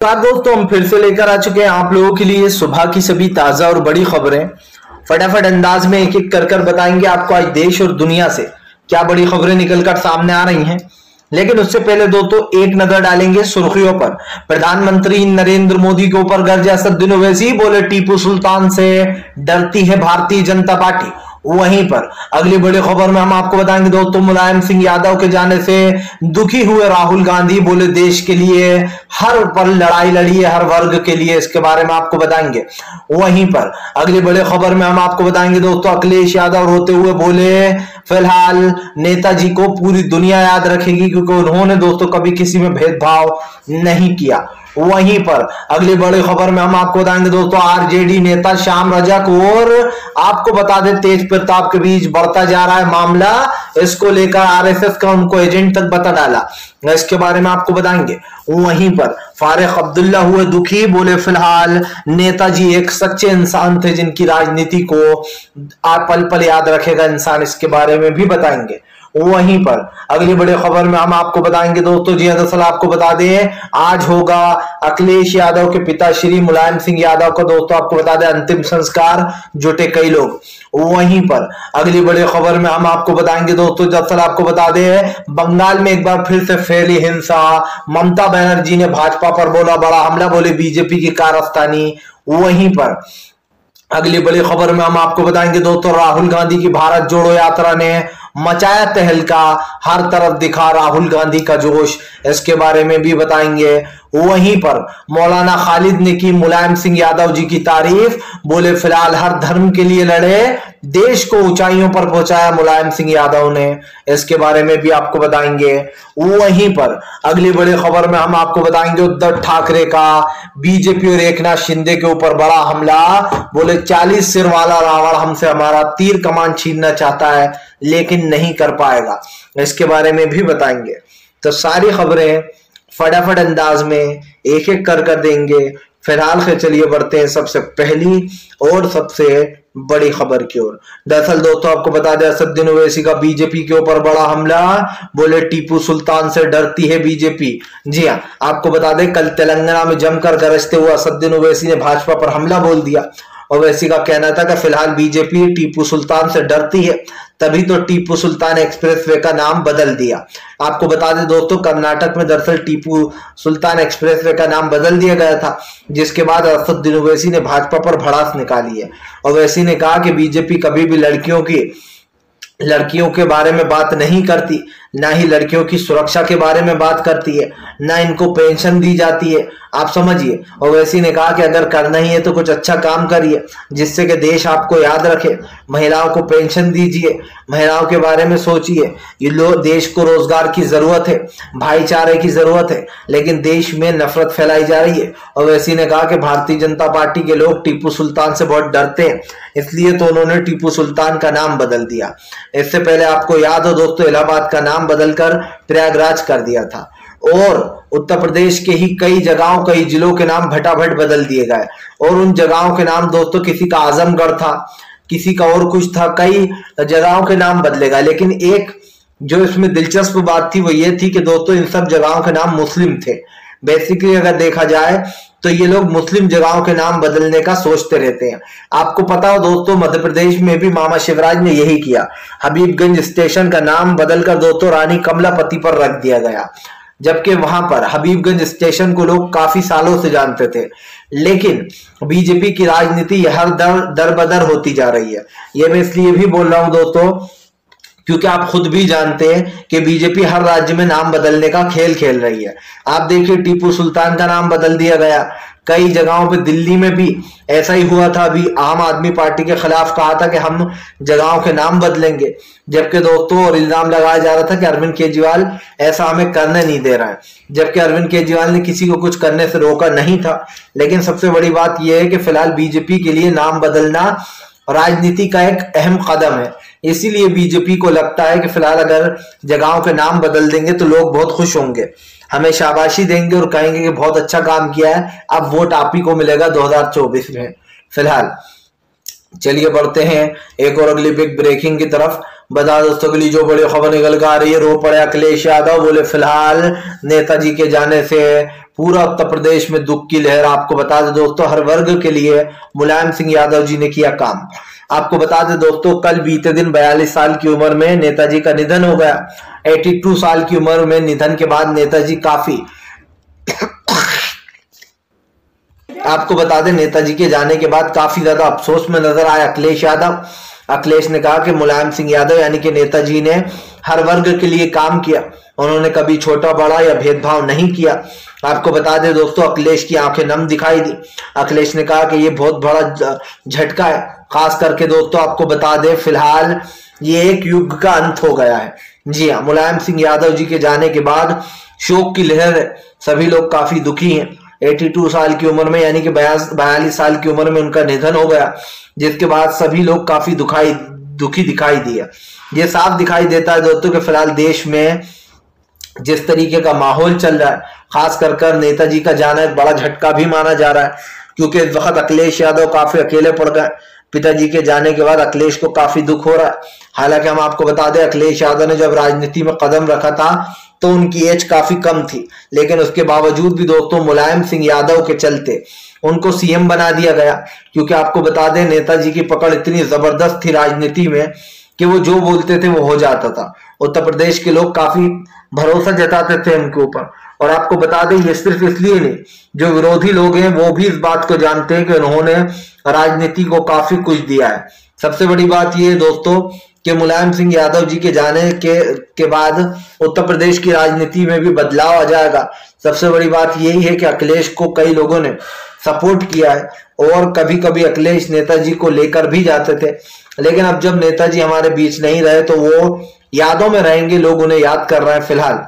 दोस्तों हम फिर से लेकर आ चुके हैं आप लोगों के लिए सुबह की सभी ताजा और बड़ी खबरें। फटाफट अंदाज में एक एक कर बताएंगे आपको आज देश और दुनिया से क्या बड़ी खबरें निकलकर सामने आ रही हैं। लेकिन उससे पहले दोस्तों एक नजर डालेंगे सुर्खियों पर। प्रधानमंत्री नरेंद्र मोदी के ऊपर गर्जे असदुद्दीन ओवैसी, बोले टीपू सुल्तान से डरती है भारतीय जनता पार्टी। वहीं पर अगली बड़ी खबर में हम आपको बताएंगे दोस्तों, मुलायम सिंह यादव के जाने से दुखी हुए राहुल गांधी, बोले देश के लिए हर पल लड़ाई लड़ी है, हर वर्ग के लिए, इसके बारे में आपको बताएंगे। वहीं पर अगली बड़ी खबर में हम आपको बताएंगे दोस्तों, अखिलेश यादव रोते हुए बोले फिलहाल नेताजी को पूरी दुनिया याद रखेगी क्योंकि उन्होंने दोस्तों कभी किसी में भेदभाव नहीं किया। वहीं पर अगली बड़ी खबर में हम आपको बताएंगे दोस्तों, आरजेडी नेता श्याम रजक और आपको बता दें तेज प्रताप के बीच बढ़ता जा रहा है मामला। इसको लेकर आरएसएस का उनको एजेंट तक बता डाला, इसके बारे में आपको बताएंगे। वहीं पर फारूक अब्दुल्ला हुए दुखी, बोले फिलहाल नेताजी एक सच्चे इंसान थे जिनकी राजनीति को पल पल याद रखेगा इंसान, इसके बारे में भी बताएंगे। वहीं पर अगली बड़ी खबर में हम आपको बताएंगे दोस्तों, जी दरअसल आपको बता दें आज होगा अखिलेश यादव के पिता श्री मुलायम सिंह यादव का दोस्तों आपको बता दें अंतिम संस्कार, जुटे कई लोग। वहीं पर अगली बड़ी खबर में हम आपको बताएंगे दोस्तों, दरअसल आपको बता दें बंगाल में एक बार फिर से फैली हिंसा, ममता बनर्जी ने भाजपा पर बोला बड़ा हमला, बोले बीजेपी की कारस्तानी। वहीं पर अगली बड़ी खबर में हम आपको बताएंगे दोस्तों, राहुल गांधी की भारत जोड़ो यात्रा ने मचाया तहलका, हर तरफ दिखा राहुल गांधी का जोश, इसके बारे में भी बताएंगे। वहीं पर मौलाना खालिद ने की मुलायम सिंह यादव जी की तारीफ, बोले फिलहाल हर धर्म के लिए लड़े, देश को ऊंचाइयों पर पहुंचाया मुलायम सिंह यादव ने, इसके बारे में भी आपको बताएंगे। वहीं पर अगली बड़ी खबर में हम आपको बताएंगे, उद्धव ठाकरे का बीजेपी और एकनाथ शिंदे के ऊपर बड़ा हमला, बोले 40 सिर वाला रावण हमसे हमारा तीर कमान छीनना चाहता है लेकिन नहीं कर पाएगा, इसके बारे में भी बताएंगे। तो सारी खबरें फटाफट अंदाज में एक एक कर देंगे। फिलहाल से चलिए बढ़ते हैं सबसे पहली और सबसे बड़ी खबर की ओर। दरअसल दोस्तों आपको बता दें, असदुद्दीन ओवैसी का बीजेपी के ऊपर बड़ा हमला, बोले टीपू सुल्तान से डरती है बीजेपी। जी हाँ, आपको बता दें कल तेलंगाना में जमकर गरजते हुए असदुद्दीन ओवैसी ने भाजपा पर हमला बोल दिया। ओवैसी का कहना था कि फिलहाल बीजेपी टीपू सुल्तान से डरती है, तभी तो टीपू सुल्तान एक्सप्रेसवे का नाम बदल दिया। आपको बता दें दोस्तों, कर्नाटक में दरअसल टीपू सुल्तान एक्सप्रेसवे का नाम बदल दिया गया था, जिसके बाद असदुद्दीन ओवैसी ने भाजपा पर भड़ास निकाली है। ओवैसी ने कहा कि बीजेपी कभी भी लड़कियों के बारे में बात नहीं करती, ना ही लड़कियों की सुरक्षा के बारे में बात करती है, ना इनको पेंशन दी जाती है। आप समझिए, ओवैसी ने कहा कि अगर करना ही है तो कुछ अच्छा काम करिए जिससे कि देश आपको याद रखे, महिलाओं को पेंशन दीजिए, महिलाओं के बारे में सोचिए। ये लोग, देश को रोजगार की जरूरत है, भाईचारे की जरूरत है, लेकिन देश में नफरत फैलाई जा रही है। ओवैसी ने कहा कि भारतीय जनता पार्टी के लोग टीपू सुल्तान से बहुत डरते हैं, इसलिए तो उन्होंने टीपू सुल्तान का नाम बदल दिया। इससे पहले आपको याद हो दोस्तों, इलाहाबाद का नाम बदलकर प्रयागराज कर दिया था, और उत्तर प्रदेश के ही कई जगहों, कई जिलों के नाम भटाभट बदल दिए गए। और उन जगहों के नाम दोस्तों, किसी का आजमगढ़ था, किसी का और कुछ था, कई जगहों के नाम बदले गए। लेकिन एक जो इसमें दिलचस्प बात थी वो ये थी कि दोस्तों इन सब जगहों के नाम मुस्लिम थे। बेसिकली अगर देखा जाए तो ये लोग मुस्लिम जगहों के नाम बदलने का सोचते रहते हैं। आपको पता हो दोस्तों, मध्य प्रदेश में भी मामा शिवराज ने यही किया, हबीबगंज स्टेशन का नाम बदलकर दोस्तों रानी कमलापति पर रख दिया गया, जबकि वहां पर हबीबगंज स्टेशन को लोग काफी सालों से जानते थे। लेकिन बीजेपी की राजनीति हर दर बदर होती जा रही है। ये मैं इसलिए भी बोल रहा हूं दोस्तों क्योंकि आप खुद भी जानते हैं कि बीजेपी हर राज्य में नाम बदलने का खेल खेल रही है। आप देखिए, टीपू सुल्तान का नाम बदल दिया गया, कई जगहों पे, दिल्ली में भी ऐसा ही हुआ था। अभी आम आदमी पार्टी के खिलाफ कहा था कि हम जगहों के नाम बदलेंगे, जबकि दोस्तों और इल्जाम लगाया जा रहा था कि अरविंद केजरीवाल ऐसा हमें करने नहीं दे रहा है, जबकि अरविंद केजरीवाल ने किसी को कुछ करने से रोका नहीं था। लेकिन सबसे बड़ी बात यह है कि फिलहाल बीजेपी के लिए नाम बदलना राजनीति का एक अहम कदम है, इसीलिए बीजेपी को लगता है कि फिलहाल अगर जगहों के नाम बदल देंगे तो लोग बहुत खुश होंगे, हमें शाबाशी देंगे और कहेंगे कि बहुत अच्छा काम किया है, अब वोट आप ही को मिलेगा 2024 में। फिलहाल चलिए बढ़ते हैं एक और अगली बिग ब्रेकिंग की तरफ। बता दोस्तों के लिए जो बड़ी खबर निकल कर आ रही है, रो पड़े अखिलेश यादव, बोले फिलहाल नेताजी के जाने से पूरा उत्तर प्रदेश में दुख की लहर। आपको बता दें दोस्तों, हर वर्ग के लिए मुलायम सिंह यादव जी ने किया काम। आपको बता दें दोस्तों, कल बीते दिन 42 साल की उम्र में नेताजी का निधन हो गया। 82 साल की उम्र में निधन के बाद नेताजी काफी आपको बता दें, नेताजी के जाने के बाद काफी ज्यादा अफसोस में नजर आया अखिलेश यादव। अखिलेश ने कहा कि मुलायम सिंह यादव यानी कि नेताजी ने हर वर्ग के लिए काम किया, उन्होंने कभी छोटा बड़ा या भेदभाव नहीं किया। आपको बता दें दोस्तों, अखिलेश की आंखें नम दिखाई दी। अखिलेश ने कहा कि ये बहुत बड़ा झटका है, खास करके दोस्तों आपको बता दें फिलहाल ये एक युग का अंत हो गया है। जी हाँ, मुलायम सिंह यादव जी के जाने के बाद शोक की लहर है, सभी लोग काफी दुखी हैं। 82 साल की उम्र में यानी कि 42 साल की उम्र में उनका निधन हो गया, जिसके बाद सभी लोग काफी दुखी दिखाई दिए। ये साफ दिखाई देता है दोस्तों कि फिलहाल देश में जिस तरीके का माहौल चल रहा है, खास कर नेताजी का जाना एक बड़ा झटका भी माना जा रहा है, क्योंकि इस वक्त अखिलेश यादव काफी अकेले पड़ गए। पिताजी के जाने के बाद अखिलेश को काफी दुख हो रहा है। हालांकि हम आपको बता दें, अखिलेश यादव ने जब राजनीति में कदम रखा था तो उनकी एज काफी कम थी, लेकिन उसके बावजूद भी दोस्तों मुलायम सिंह यादव के चलते उनको सीएम बना दिया गया। क्योंकि आपको बता दें, नेताजी की पकड़ इतनी जबरदस्त थी राजनीति में कि वो जो बोलते थे वो हो जाता था। उत्तर प्रदेश के लोग काफी भरोसा जताते थे उनके ऊपर। और आपको बता दें, ये सिर्फ इसलिए नहीं, जो विरोधी लोग हैं वो भी इस बात को जानते हैं कि उन्होंने राजनीति को काफी कुछ दिया है। सबसे बड़ी बात यह है दोस्तों कि मुलायम सिंह यादव जी के जाने के बाद उत्तर प्रदेश की राजनीति में भी बदलाव आ जाएगा। सबसे बड़ी बात यही है कि अखिलेश को कई लोगों ने सपोर्ट किया है और कभी कभी अखिलेश नेताजी को लेकर भी जाते थे, लेकिन अब जब नेताजी हमारे बीच नहीं रहे तो वो यादों में रहेंगे, लोग उन्हें याद कर रहे हैं फिलहाल।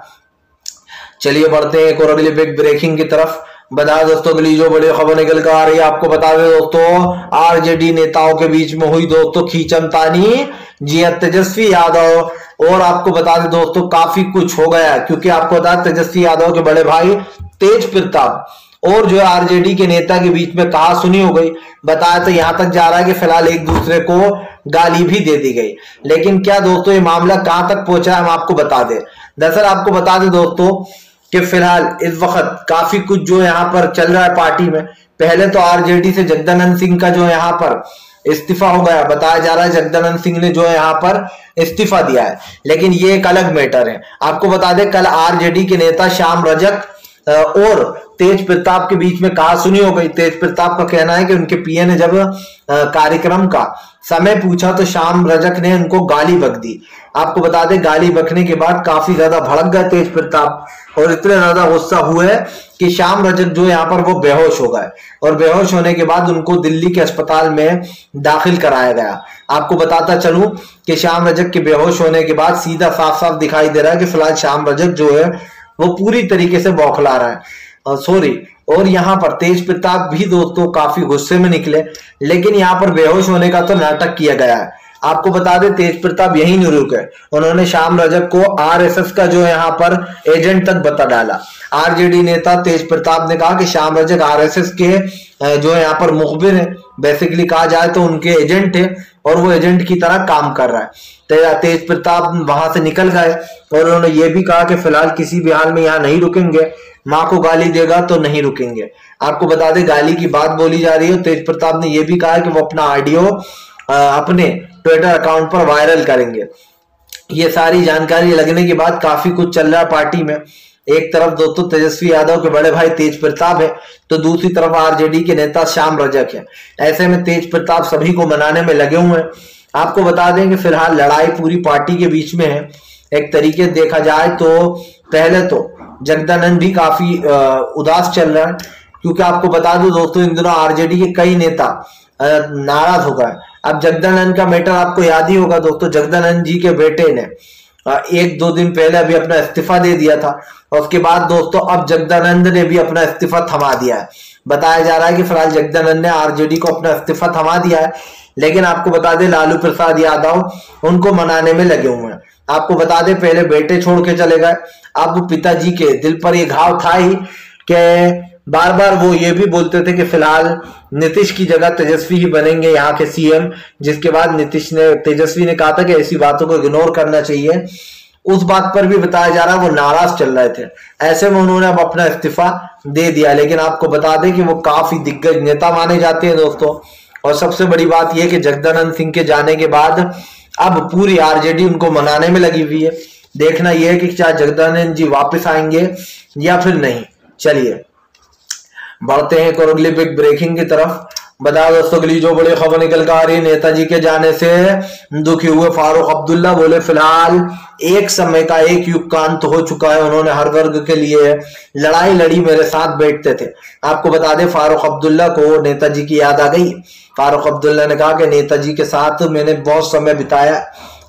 चलिए बढ़ते हैं एक और अगली बिग ब्रेकिंग की तरफ। बता दोस्तों के लिए जो बड़ी खबर निकल कर आ रही है, आपको बता दें दोस्तों, आरजेडी नेताओं के बीच में हुई दोस्तों खींचतानी। जी तेजस्वी यादव और आपको बता दें दोस्तों काफी कुछ हो गया, क्योंकि आपको बता तेजस्वी यादव के बड़े भाई तेज प्रताप और जो आरजेडी के नेता के बीच में कहा सुनी हो गई। बताया तो यहां तक जा रहा है कि फिलहाल एक दूसरे को गाली भी दे दी गई। लेकिन क्या दोस्तों ये मामला कहां तक पहुंचा है, हम आपको बता दें। दरअसल आपको बता दें दोस्तों कि फिलहाल इस वक्त काफी कुछ जो यहाँ पर चल रहा है पार्टी में। पहले तो आरजेडी से जगदानंद सिंह का जो यहाँ पर इस्तीफा हो गया, बताया जा रहा है जगदानंद सिंह ने जो यहाँ पर इस्तीफा दिया है, लेकिन ये एक अलग मैटर है। आपको बता दें, कल आरजेडी के नेता श्याम रजक और तेज प्रताप के बीच में कहा सुनी हो गई। तेज प्रताप का कहना है कि उनके पीए ने जब कार्यक्रम का समय पूछा तो श्याम रजक ने उनको गाली बक दी। आपको बता दें, गाली बकने के बाद काफी ज्यादा भड़क गए तेज प्रताप और इतने ज्यादा गुस्सा हुए कि श्याम रजक जो यहाँ पर वो बेहोश हो गए और बेहोश होने के बाद उनको दिल्ली के अस्पताल में दाखिल कराया गया। आपको बताता चलूं कि श्याम रजक के बेहोश होने के बाद सीधा साफ साफ दिखाई दे रहा है कि फिलहाल श्याम रजक जो है वो पूरी तरीके से बौखला रहा है। सॉरी, और यहाँ पर तेज प्रताप भी दोस्तों काफी गुस्से में निकले, लेकिन यहाँ पर बेहोश होने का तो नाटक किया गया है। आपको बता दें, तेज प्रताप यही नहीं रुके, उन्होंने श्याम रजक को आरएसएस का जो यहाँ पर एजेंट तक बता डाला। आरजेडी नेता तेज प्रताप ने कहा कि श्याम रजक आरएसएस के जो यहाँ पर मुखबिर है, बेसिकली कहा जाए तो उनके एजेंट है और वो एजेंट की तरह काम कर रहा है। तेज प्रताप वहां से निकल गए और उन्होंने ये भी कहा कि फिलहाल किसी भी हाल में यहाँ नहीं रुकेंगे, माँ को गाली देगा तो नहीं रुकेंगे। आपको बता दें, गाली की बात बोली जा रही है। तेज प्रताप ने यह भी कहा कि वो अपना ऑडियो अपने ट्विटर अकाउंट पर वायरल करेंगे। ये सारी जानकारी लगने के बाद काफी कुछ चल रहा है पार्टी में। एक तरफ दोस्तों तेजस्वी यादव के बड़े भाई तेज प्रताप है, तो दूसरी तरफ आरजेडी के नेता श्याम रजक है। ऐसे में तेज प्रताप सभी को मनाने में लगे हुए हैं। आपको बता दें कि फिलहाल लड़ाई पूरी पार्टी के बीच में है। एक तरीके देखा जाए तो पहले तो जगदानंद भी काफी उदास चल रहा है, क्योंकि आपको बता दूं दोस्तों इन दिनों आरजेडी के कई नेता नाराज हो गए। अब जगदानंद का मैटर आपको याद ही होगा दोस्तों, जगदानंद जी के बेटे ने 1-2 दिन पहले अभी अपना इस्तीफा दे दिया था और उसके बाद दोस्तों अब जगदानंद ने भी अपना इस्तीफा थमा दिया है। बताया जा रहा है कि फिलहाल जगदानंद ने आरजेडी को अपना इस्तीफा थमा दिया है, लेकिन आपको बता दें लालू प्रसाद यादव उनको मनाने में लगे हुए हैं। आपको बता दें, पहले बेटे छोड़ के चले गए, अब पिताजी के दिल पर यह घाव था ही कि बार बार वो ये भी बोलते थे कि फिलहाल नीतीश की जगह तेजस्वी ही बनेंगे यहाँ के सीएम, जिसके बाद तेजस्वी ने कहा था कि ऐसी बातों को इग्नोर करना चाहिए। उस बात पर भी बताया जा रहा है वो नाराज चल रहे थे। ऐसे में उन्होंने अब अपना इस्तीफा दे दिया। लेकिन आपको बता दें कि वो काफी दिग्गज नेता माने जाते हैं दोस्तों। और सबसे बड़ी बात यह कि जगदानंद सिंह के जाने के बाद अब पूरी आरजेडी उनको मनाने में लगी हुई है। देखना यह है कि क्या जगदानंद जी वापस आएंगे या फिर नहीं। चलिए बढ़ते हैं और अगली बिग ब्रेकिंग की तरफ। बता दोस्तों अगली जो बड़ी खबर निकल कर आ रही है, नेताजी के जाने से दुखी हुए फारूक अब्दुल्ला बोले फिलहाल एक समय का एक युग का अंत हो चुका है। उन्होंने हर वर्ग के लिए लड़ाई लड़ी, मेरे साथ बैठते थे। आपको बता दें फारूक अब्दुल्ला को नेताजी की याद आ गई। फारूक अब्दुल्ला ने कहा कि नेताजी के साथ मैंने बहुत समय बिताया,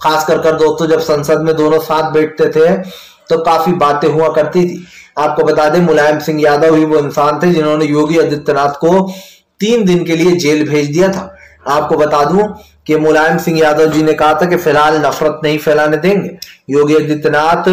खास कर दोस्तों जब संसद में दोनों साथ बैठते थे तो काफी बातें हुआ करती थी। आपको बता दें मुलायम सिंह यादव ही वो इंसान थे जिन्होंने योगी आदित्यनाथ को 3 दिन के लिए जेल भेज दिया था। आपको बता दूं कि मुलायम सिंह यादव जी ने कहा था कि फिलहाल नफरत नहीं फैलाने देंगे। योगी आदित्यनाथ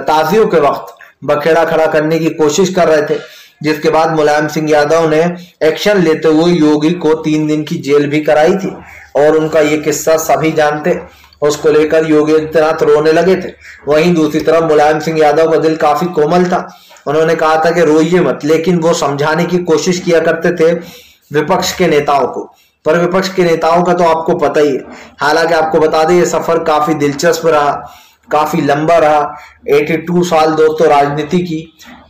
ताजियों के वक्त बखेड़ा खड़ा करने की कोशिश कर रहे थे, जिसके बाद मुलायम सिंह यादव ने एक्शन लेते हुए योगी को 3 दिन की जेल भी कराई थी। और उनका ये किस्सा सभी जानते, उसको लेकर योगी आदित्यनाथ रोने लगे थे। वहीं दूसरी तरफ मुलायम सिंह यादव का दिल काफी कोमल था। उन्होंने कहा था कि रोइए मत, लेकिन वो समझाने की कोशिश किया करते थे विपक्ष के नेताओं को। पर विपक्ष के नेताओं का तो आपको पता ही है। हालांकि आपको बता दें ये सफर काफी दिलचस्प रहा, काफी लंबा रहा। 82 साल दोस्तों राजनीति की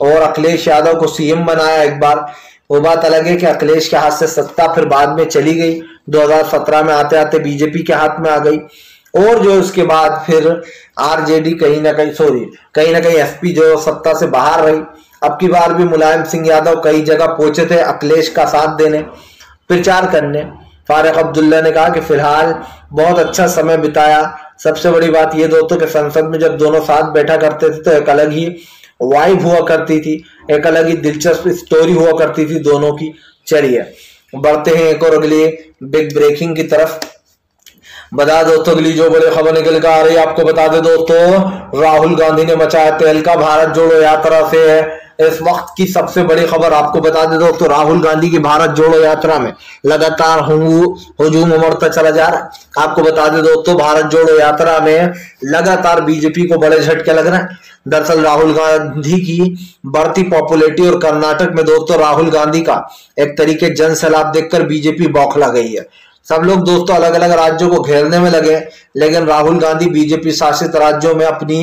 और अखिलेश यादव को सीएम बनाया एक बार। वो बात अलग है कि अखिलेश के हाथ से सत्ता फिर बाद में चली गई। 2017 में आते आते बीजेपी के हाथ में आ गई। और जो उसके बाद फिर आरजेडी कहीं ना कहीं एसपी जो सत्ता से बाहर रही। अब की बार भी मुलायम सिंह यादव कई जगह पहुंचे थे अखिलेश का साथ देने, प्रचार करने। फारूक अब्दुल्ला ने कहा कि फिलहाल बहुत अच्छा समय बिताया। सबसे बड़ी बात यह दोस्तों कि संसद में जब दोनों साथ बैठा करते थे तो एक अलग ही वाइब हुआ करती थी, एक अलग ही दिलचस्प स्टोरी हुआ करती थी दोनों की। चलिए बढ़ते हैं एक और अगली बिग ब्रेकिंग की तरफ। बता दोस्तों अगली जो बड़ी खबर निकल कर आ रही है, आपको बता दे दोस्तों राहुल गांधी ने मचाया तहलका भारत जोड़ो यात्रा से है इस वक्त की सबसे बड़ी खबर। आपको बता दे दोस्तों राहुल गांधी की भारत जोड़ो यात्रा में लगातार हुजूम उमड़ता चला जा रहा है। आपको बता दे दोस्तों भारत जोड़ो यात्रा में लगातार बीजेपी को बड़े झटके लग रहे हैं। दरअसल राहुल गांधी की बढ़ती पॉपुलैरिटी और कर्नाटक में दोस्तों राहुल गांधी का एक तरीके जन सैलाब देखकर बीजेपी बौखला गई है। सब लोग दोस्तों अलग अलग राज्यों को घेरने में लगे, लेकिन राहुल गांधी बीजेपी शासित राज्यों में अपनी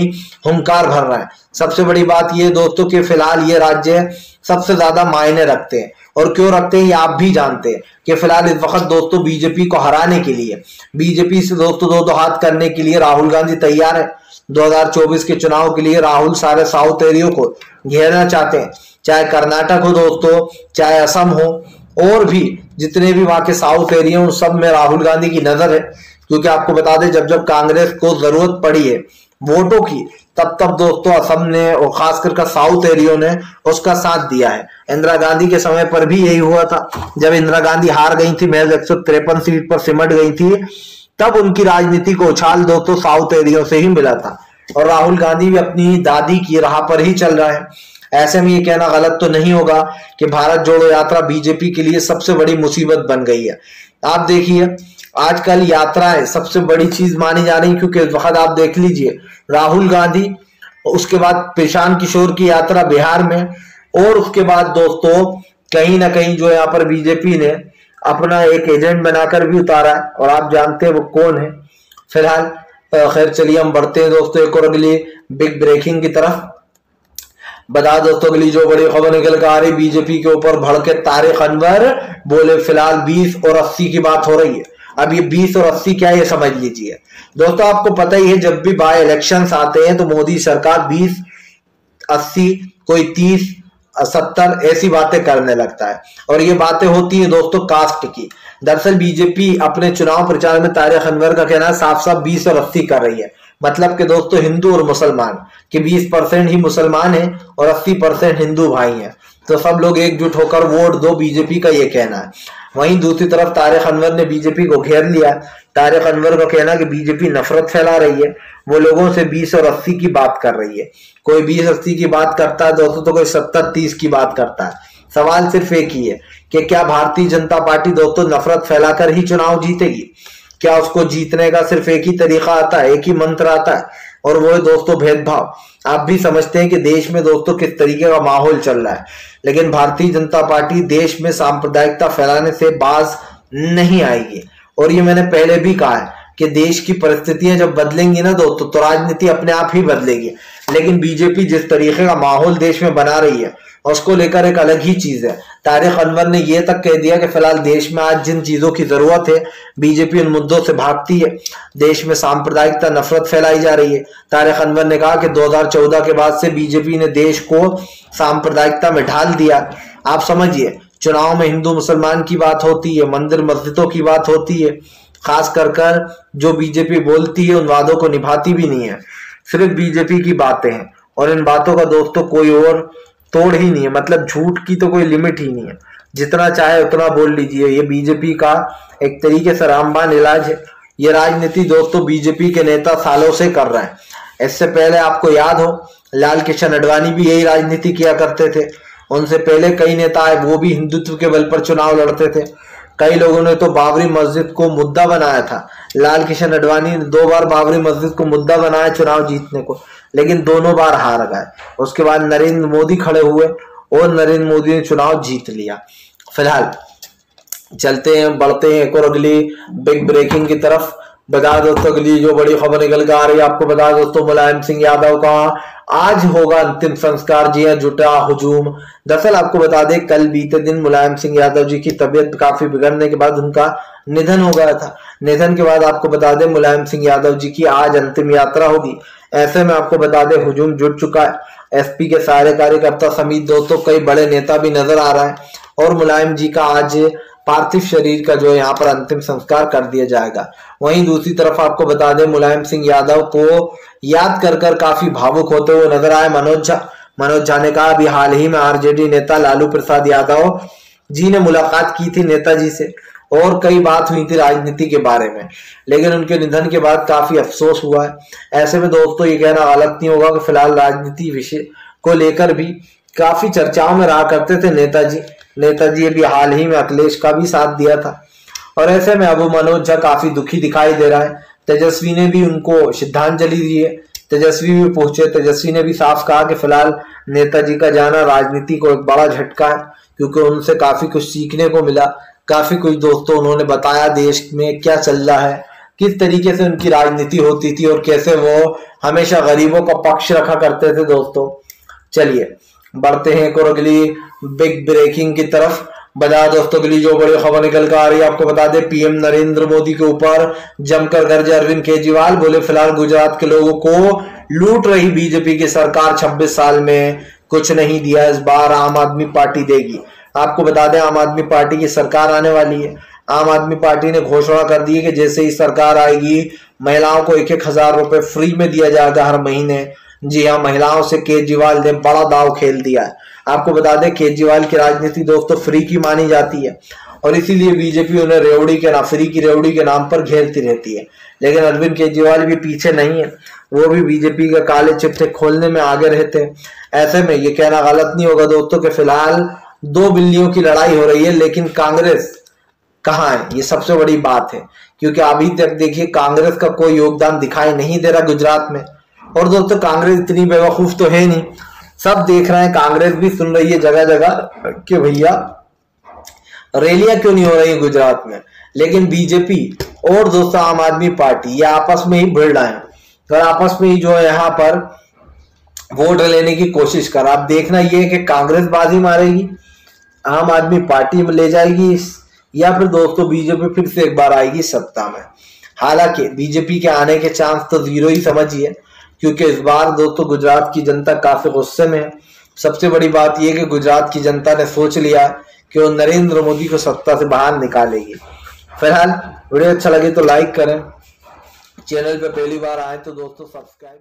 हुंकार भर रहे हैं। सबसे बड़ी बात यह दोस्तों कि फिलहाल ये राज्य सबसे ज्यादा मायने रखते हैं। और क्यों रखते हैं ये आप भी जानते हैं कि फिलहाल इस वक्त दोस्तों बीजेपी को हराने के लिए, बीजेपी से दोस्तों दो हाथ करने के लिए राहुल गांधी तैयार है। 2024 के चुनाव के लिए राहुल सारे साउथ एरिया को घेरना चाहते हैं, चाहे कर्नाटक हो दोस्तों, चाहे असम हो, और भी जितने भी वहां के साउथ एरिया उन सब में राहुल गांधी की नजर है। क्योंकि आपको बता दें जब कांग्रेस को जरूरत पड़ी है वोटों की, तब दोस्तों असम ने और खासकर साउथ एरिया ने उसका साथ दिया है। इंदिरा गांधी के समय पर भी यही हुआ था। जब इंदिरा गांधी हार गई थी, महज 153 सीट पर सिमट गई थी, तब उनकी राजनीति को उछाल दोस्तों साउथ एरिया से ही मिला था। और राहुल गांधी भी अपनी दादी की राह पर ही चल रहा है। ऐसे में ये कहना गलत तो नहीं होगा कि भारत जोड़ो यात्रा बीजेपी के लिए सबसे बड़ी मुसीबत बन गई है। आप देखिए आजकल यात्राएं सबसे बड़ी चीज मानी जा रही, क्योंकि इस वक्त आप देख लीजिए राहुल गांधी, उसके बाद प्रशांत किशोर की यात्रा बिहार में, और उसके बाद दोस्तों कहीं ना कहीं जो यहाँ पर बीजेपी ने अपना एक एजेंट बनाकर भी उतारा है, और आप जानते हैं वो कौन है। फिलहाल खैर चलिए हम बढ़ते हैं दोस्तों एक और अगली बिग ब्रेकिंग की तरफ। बता दोस्तों अगली जो बड़ी खबर निकल कर आ रही, बीजेपी के ऊपर भड़के तारिक अनवर, बोले फिलहाल 20 और 80 की बात हो रही है। अब ये 20 और 80 क्या है ये समझ लीजिए दोस्तों। आपको पता ही है जब भी बाय इलेक्शंस आते हैं तो मोदी सरकार 20, 80, कोई 30, 70 ऐसी बातें करने लगता है। और ये बातें होती है दोस्तों कास्ट की। दरअसल बीजेपी अपने चुनाव प्रचार में तारिक अनवर का कहना है साफ साफ 20 और 80 कर रही है। मतलब कि दोस्तों हिंदू और मुसलमान कि 20% ही मुसलमान है और 80% हिंदू भाई हैं, तो सब लोग एकजुट होकर वोट दो, बीजेपी का ये कहना है। वहीं दूसरी तरफ तारिक अनवर ने बीजेपी को घेर लिया। तारिक अनवर का कहना कि बीजेपी नफरत फैला रही है, वो लोगों से 20 और 80 की बात कर रही है। कोई 20-80 की बात करता है दोस्तों तो कोई 70-30 की बात करता है। सवाल सिर्फ एक ही है कि क्या भारतीय जनता पार्टी दोस्तों नफरत फैलाकर ही चुनाव जीतेगी? क्या उसको जीतने का सिर्फ एक ही तरीका आता है, एक ही मंत्र आता है, और वो है दोस्तों भेदभाव। आप भी समझते हैं कि देश में दोस्तों किस तरीके का माहौल चल रहा है, लेकिन भारतीय जनता पार्टी देश में सांप्रदायिकता फैलाने से बाज नहीं आएगी। और ये मैंने पहले भी कहा है कि देश की परिस्थितियां जब बदलेंगी ना दोस्तों, तो राजनीति अपने आप ही बदलेगी। लेकिन बीजेपी जिस तरीके का माहौल देश में बना रही है उसको लेकर एक अलग ही चीज है। तारिक अनवर ने यह तक कह दिया कि फिलहाल देश में आज जिन चीजों की जरूरत है बीजेपी उन मुद्दों से भागती है। देश में सांप्रदायिकता नफरत फैलाई जा रही है। तारिक अनवर ने कहा कि 2014 के बाद से बीजेपी ने देश को सांप्रदायिकता में ढाल दिया। आप समझिए, चुनाव में हिंदू मुसलमान की बात होती है, मंदिर मस्जिदों की बात होती है, खास कर जो बीजेपी बोलती है उन वादों को निभाती भी नहीं है। सिर्फ बीजेपी की बातें हैं और इन बातों का दोस्तों कोई और तोड़ ही नहीं है। मतलब झूठ की तो कोई लिमिट ही नहीं है, जितना चाहे उतना बोल लीजिए। ये बीजेपी का एक तरीके से रामबाण इलाज है। ये राजनीति दोस्तों बीजेपी के नेता सालों से कर रहे हैं। इससे पहले आपको याद हो लाल कृष्ण आडवाणी भी यही राजनीति किया करते थे। उनसे पहले कई नेता आए, वो भी हिंदुत्व के बल पर चुनाव लड़ते थे। कई लोगों ने तो बाबरी मस्जिद को मुद्दा बनाया था। लाल कृष्ण आडवाणी ने 2 बार बाबरी मस्जिद को मुद्दा बनाया चुनाव जीतने को, लेकिन दोनों बार हार गए। उसके बाद नरेंद्र मोदी खड़े हुए और नरेंद्र मोदी ने चुनाव जीत लिया। फिलहाल चलते हैं, बढ़ते हैं एक और अगली बिग ब्रेकिंग की तरफ। बता दोस्तों अगली जो बड़ी खबर निकल कर आ रही है, आपको बता दोस्तों मुलायम सिंह यादव का आज होगा अंतिम संस्कार। जी हाँ, जुटा हुजूम। दरअसल आपको बता दें कल बीते दिन मुलायम सिंह यादव जी की तबीयत काफी बिगड़ने के बाद उनका निधन हो गया था। निधन के बाद आपको बता दें मुलायम सिंह यादव जी की आज अंतिम यात्रा होगी। ऐसे में आपको बता दें हुजूम जुट चुका है। एसपी के सारे कार्यकर्ता समेत दोस्तों कई बड़े नेता भी नजर आ रहा है और मुलायम जी का आज पार्थिव शरीर का जो यहाँ पर अंतिम संस्कार कर दिया जाएगा। वहीं दूसरी तरफ आपको बता दें मुलायम सिंह यादव को याद कर काफी भावुक होते हुए नजर आए मनोज झा। मनोज झा ने कहा अभी हाल ही में आरजेडी नेता लालू प्रसाद यादव जी ने मुलाकात की थी नेताजी से और कई बात हुई थी राजनीति के बारे में, लेकिन उनके निधन के बाद काफी अफसोस हुआ है। ऐसे में दोस्तों ये कहना गलत नहीं होगा कि फिलहाल राजनीति विषय को लेकर भी काफी चर्चाओं में रहा करते थे नेताजी अभी हाल ही में अखिलेश का भी साथ दिया था और ऐसे में अब मनोज झा काफी दुखी दिखाई दे रहा है। तेजस्वी ने भी उनको श्रद्धांजलि दी है। तेजस्वी भी पहुंचे। तेजस्वी ने भी साफ कहा कि फिलहाल नेताजी का जाना राजनीति को एक बड़ा झटका है, क्योंकि उनसे काफी कुछ सीखने को मिला। काफी कुछ दोस्तों उन्होंने बताया देश में क्या चल रहा है, किस तरीके से उनकी राजनीति होती थी और कैसे वो हमेशा गरीबों का पक्ष रखा करते थे दोस्तों। चलिए बढ़ते हैं एक और अगली बिग ब्रेकिंग की तरफ। बता दोस्तों अगली जो बड़ी खबर निकल कर आ रही है, आपको बता दें पीएम नरेंद्र मोदी के ऊपर जमकर गरजे अरविंद केजरीवाल। बोले फिलहाल गुजरात के लोगों को लूट रही बीजेपी की सरकार 26 साल में कुछ नहीं दिया, इस बार आम आदमी पार्टी देगी। आपको बता दें आम आदमी पार्टी की सरकार आने वाली है। आम आदमी पार्टी ने घोषणा कर दी है कि जैसे ही सरकार आएगी महिलाओं को 1,000 रुपए फ्री में दिया जाएगा हर महीने। जी हाँ, महिलाओं से केजरीवाल ने बड़ा दाव खेल दिया है। आपको बता दें केजरीवाल की राजनीति दोस्तों फ्री की मानी जाती है और इसीलिए बीजेपी उन्हें फ्री की रेवड़ी के नाम पर घेरती रहती है। लेकिन अरविंद केजरीवाल भी पीछे नहीं है, वो भी बीजेपी के काले चिट्ठे खोलने में आगे रहते हैं। ऐसे में ये कहना गलत नहीं होगा दोस्तों कि फिलहाल 2 बिल्लियों की लड़ाई हो रही है, लेकिन कांग्रेस कहाँ है, ये सबसे बड़ी बात है। क्योंकि अभी तक देखिए कांग्रेस का कोई योगदान दिखाई नहीं दे रहा गुजरात में। और दोस्तों कांग्रेस इतनी बेवकूफ तो है नहीं, सब देख रहे हैं। कांग्रेस भी सुन रही है जगह जगह कि भैया रैलियां क्यों नहीं हो रही गुजरात में, लेकिन बीजेपी और दोस्तों आम आदमी पार्टी ये आपस में ही भिड़ रहे हैं और आपस में ही जो है यहाँ पर वोट लेने की कोशिश कर। आप देखना ये है कि कांग्रेस बाजी मारेगी, आम आदमी पार्टी में ले जाएगी, या फिर दोस्तों बीजेपी फिर से एक बार आएगी सत्ता में। हालांकि बीजेपी के आने के चांस तो 0 ही समझिए, क्योंकि इस बार दोस्तों गुजरात की जनता काफी गुस्से में है। सबसे बड़ी बात यह कि गुजरात की जनता ने सोच लिया कि वो नरेंद्र मोदी को सत्ता से बाहर निकालेगी। फिलहाल वीडियो अच्छा लगे तो लाइक करें, चैनल पे पहली बार आए तो दोस्तों सब्सक्राइब